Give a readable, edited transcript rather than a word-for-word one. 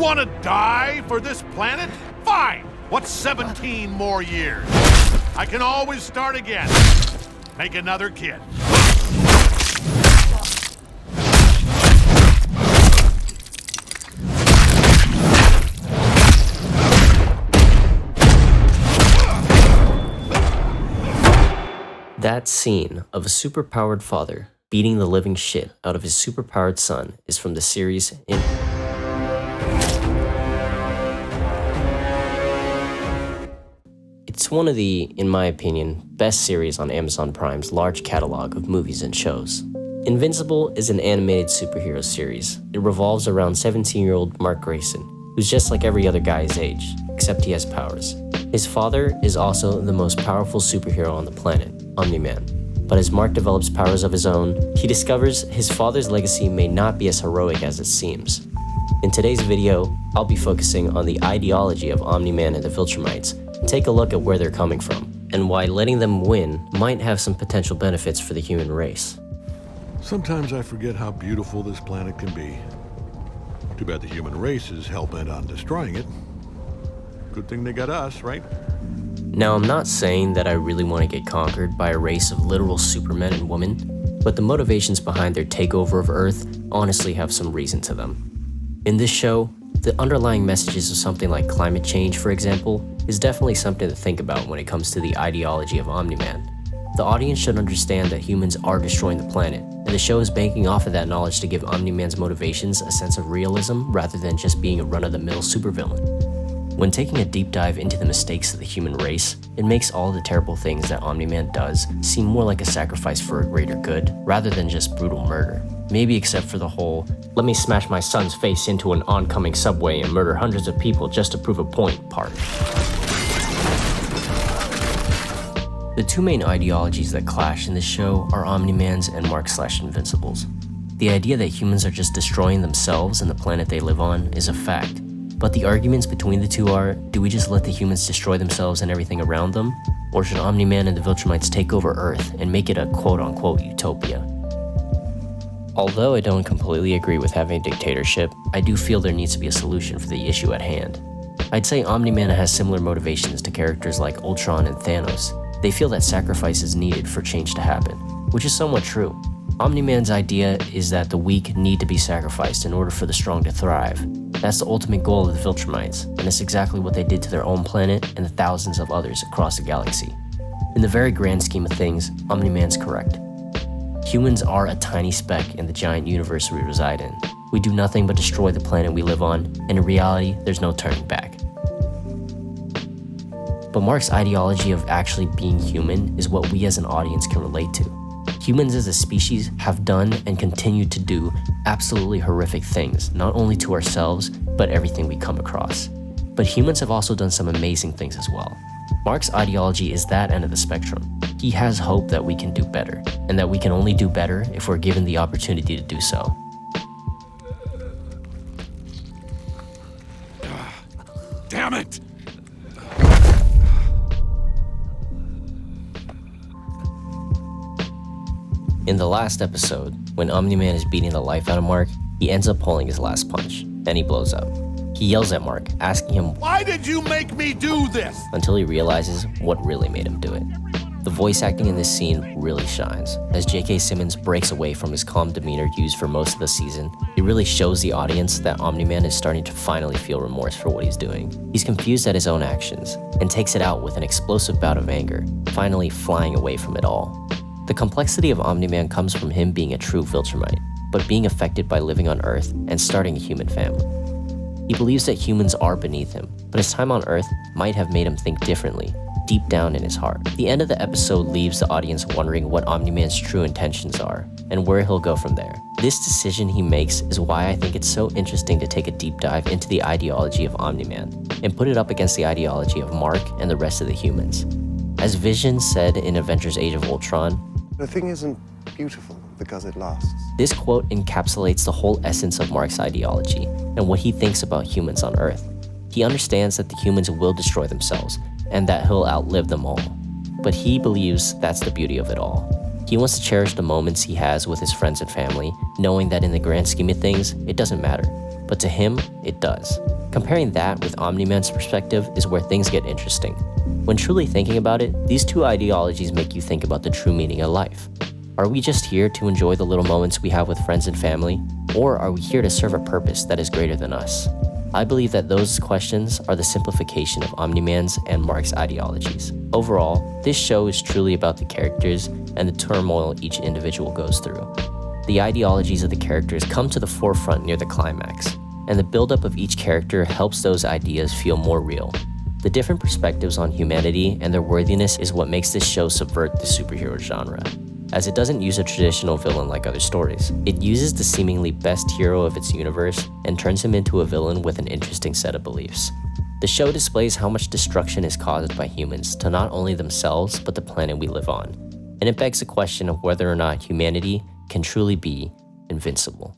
want to die for this planet? Fine! What's 17 more years? I can always start again. Make another kid. That scene of a superpowered father beating the living shit out of his superpowered son is from the series It's one of the, in my opinion, best series on Amazon Prime's large catalog of movies and shows. Invincible is an animated superhero series. It revolves around 17-year-old Mark Grayson, who's just like every other guy his age, except he has powers. His father is also the most powerful superhero on the planet, Omni-Man. But as Mark develops powers of his own, he discovers his father's legacy may not be as heroic as it seems. In today's video, I'll be focusing on the ideology of Omni-Man and the Viltrumites, and take a look at where they're coming from, and why letting them win might have some potential benefits for the human race. Sometimes I forget how beautiful this planet can be. Too bad the human race is hell-bent on destroying it. Good thing they got us, right? Now, I'm not saying that I really want to get conquered by a race of literal supermen and women, but the motivations behind their takeover of Earth honestly have some reason to them. In this show, the underlying messages of something like climate change, for example, is definitely something to think about when it comes to the ideology of Omni-Man. The audience should understand that humans are destroying the planet, and the show is banking off of that knowledge to give Omni-Man's motivations a sense of realism rather than just being a run-of-the-mill supervillain. When taking a deep dive into the mistakes of the human race, it makes all the terrible things that Omni-Man does seem more like a sacrifice for a greater good, rather than just brutal murder. Maybe except for the whole, let me smash my son's face into an oncoming subway and murder hundreds of people just to prove a point part. The two main ideologies that clash in this show are Omni-Man's and Mark/Invincible's. The idea that humans are just destroying themselves and the planet they live on is a fact. But the arguments between the two are, do we just let the humans destroy themselves and everything around them? Or should Omni-Man and the Viltrumites take over Earth and make it a quote-unquote utopia? Although I don't completely agree with having a dictatorship, I do feel there needs to be a solution for the issue at hand. I'd say Omni-Man has similar motivations to characters like Ultron and Thanos. They feel that sacrifice is needed for change to happen, which is somewhat true. Omni-Man's idea is that the weak need to be sacrificed in order for the strong to thrive. That's the ultimate goal of the Viltrumites, and it's exactly what they did to their own planet and the thousands of others across the galaxy. In the very grand scheme of things, Omni-Man's correct. Humans are a tiny speck in the giant universe we reside in. We do nothing but destroy the planet we live on, and in reality, there's no turning back. But Mark's ideology of actually being human is what we as an audience can relate to. Humans as a species have done and continue to do absolutely horrific things, not only to ourselves, but everything we come across. But humans have also done some amazing things as well. Mark's ideology is that end of the spectrum. He has hope that we can do better, and that we can only do better if we're given the opportunity to do so. Damn it! In the last episode, when Omni-Man is beating the life out of Mark, he ends up pulling his last punch, and he blows up. He yells at Mark, asking him, Why did you make me do this? Until he realizes what really made him do it. The voice acting in this scene really shines. As J.K. Simmons breaks away from his calm demeanor used for most of the season, it really shows the audience that Omni-Man is starting to finally feel remorse for what he's doing. He's confused at his own actions, and takes it out with an explosive bout of anger, finally flying away from it all. The complexity of Omni-Man comes from him being a true Viltrumite, but being affected by living on Earth and starting a human family. He believes that humans are beneath him, but his time on Earth might have made him think differently, deep down in his heart. The end of the episode leaves the audience wondering what Omni-Man's true intentions are, and where he'll go from there. This decision he makes is why I think it's so interesting to take a deep dive into the ideology of Omni-Man, and put it up against the ideology of Mark and the rest of the humans. As Vision said in Avengers Age of Ultron, "The thing isn't beautiful because it lasts." This quote encapsulates the whole essence of Mark's ideology and what he thinks about humans on Earth. He understands that the humans will destroy themselves and that he'll outlive them all. But he believes that's the beauty of it all. He wants to cherish the moments he has with his friends and family, knowing that in the grand scheme of things, it doesn't matter. But to him, it does. Comparing that with Omni-Man's perspective is where things get interesting. When truly thinking about it, these two ideologies make you think about the true meaning of life. Are we just here to enjoy the little moments we have with friends and family, or are we here to serve a purpose that is greater than us? I believe that those questions are the simplification of Omni-Man's and Mark's ideologies. Overall, this show is truly about the characters and the turmoil each individual goes through. The ideologies of the characters come to the forefront near the climax, and the buildup of each character helps those ideas feel more real. The different perspectives on humanity and their worthiness is what makes this show subvert the superhero genre, as it doesn't use a traditional villain like other stories. It uses the seemingly best hero of its universe and turns him into a villain with an interesting set of beliefs. The show displays how much destruction is caused by humans to not only themselves but the planet we live on, and it begs the question of whether or not humanity can truly be invincible.